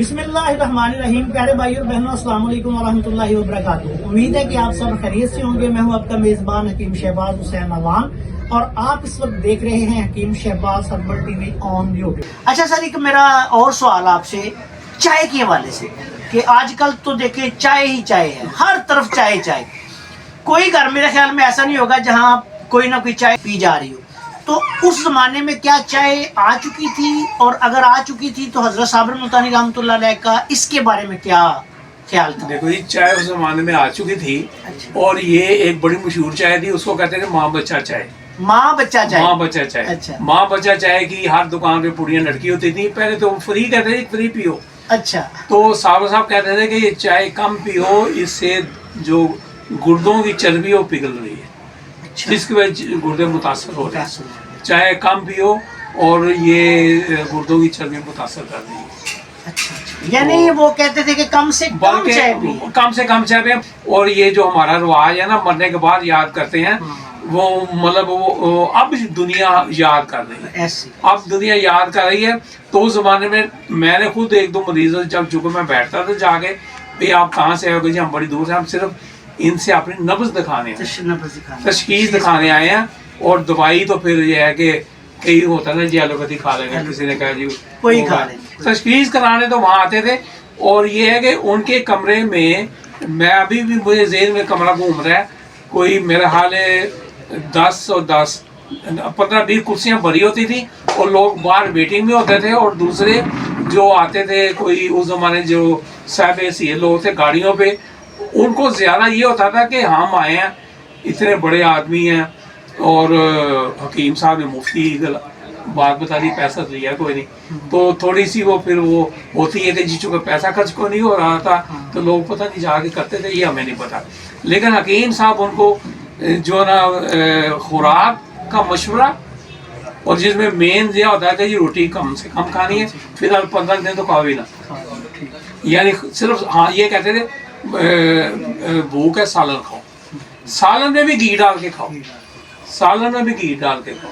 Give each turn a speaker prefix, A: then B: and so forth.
A: بسم اللہ الرحمن الرحیم. پیارے بھائی اور بہنوں، السلام علیکم ورحمۃ اللہ وبرکاتہ. امید ہے کہ آپ سب خیریت سے ہوں گے. میں ہوں آپ کا میزبان حکیم شہباز حسین عوان اور آپ اس وقت دیکھ رہے ہیں Hakim Shahbaz herbal TV on آن یوٹیوب. اچھا سر، ایک میرا اور سوال آپ سے چائے کے حوالے سے کہ آج کل تو دیکھیں چائے ہی چائے ہے، ہر طرف چائے چائے. کوئی گھر میرے خیال میں ایسا نہیں ہوگا جہاں کوئی نہ کوئی چائے پی جا رہی ہو. تو اس زمانے میں کیا چائے آ چکی تھی، اور اگر آ چکی تھی تو حضرت صابر ملتانی رحمۃ اللہ علیہ کا اس کے بارے میں کیا خیال تھا؟
B: دیکھو یہ چائے اس زمانے میں آ چکی تھی اور یہ ایک بڑی مشہور چائے تھی. اس کو کہتے ہیں ماں بچہ چائے.
A: ماں بچہ چائے.
B: ماں بچہ چائے.
A: اچھا.
B: ماں بچہ چائے کی ہر دکان پہ پوڑیاں لڑکی ہوتی تھی. پہلے تو فری کہتے تھے فری پیو.
A: اچھا.
B: تو صاحب کہتے تھے کہ یہ چائے کم پیو، اس سے جو گردوں کی چربی وہ پگھل رہی ہے، جس کی وجہ سے گردے متاثر ہو رہے ہیں. چائے کم پیو اور یہ گردوں کی چربی متاثر کر رہی ہے.
A: یعنی وہ کہتے تھے کہ کم سے کم چائے پی،
B: کم سے کم چائے پی. اور یہ جو ہمارا رواج ہے نا مرنے کے بعد یاد کرتے ہیں، وہ مطلب وہ اب دنیا یاد کر رہی ہے. اب دنیا یاد کر رہی ہے. تو اس زمانے میں نے خود ایک دو مریضوں جب چونکہ میں بیٹھتا تھا جا کے، بھائی آپ کہاں سے آئے؟ جی ہم بڑی دور سے، ہم صرف ان سے اپنی نبض دکھانے ہیں، تشخیص دکھانے آئے ہیں. اور دوائی تو پھر یہ ہے کہ کئی ہوتا نا جی ایلوپیتھی کھا لیں گے، کسی نے کہا جی
A: کوئی کھا لیں.
B: تشخیص کرانے تو وہاں آتے تھے. اور یہ ہے کہ ان کے کمرے میں ابھی بھی مجھے ذہن میں کمرہ گھوم رہا ہے، کوئی میرا حال ہے 15-20 کرسیاں بھری ہوتی تھی اور لوگ باہر ویٹنگ میں ہوتے تھے. اور دوسرے جو آتے تھے کوئی اس زمانے جو صاحب حیثیت لوگ تھے گاڑیوں پہ، ان کو زیادہ یہ ہوتا تھا کہ ہم آئے ہیں، اتنے بڑے آدمی ہیں اور حکیم صاحب نے مفتی بات بتا دی، پیسہ دیا کوئی نہیں. تو تھوڑی سی وہ پھر وہ ہوتی ہے کہ جی چونکہ پیسہ خرچ کو نہیں ہو رہا تھا تو لوگ پتہ نہیں جا کے کرتے تھے، یہ ہمیں نہیں پتا. لیکن حکیم صاحب ان کو جو نا خوراک کا مشورہ، اور جس میں مین یہ ہوتا ہے کہ یہ روٹی کم سے کم کھانی ہے، فی الحال 15 دن تو کھاؤ ہی نہ. یعنی صرف ہاں یہ کہتے تھے بھوک ہے سالن کھاؤ، سالن میں بھی گھی ڈال کے کھاؤ، سالن میں بھی گھی ڈال کے کھاؤ.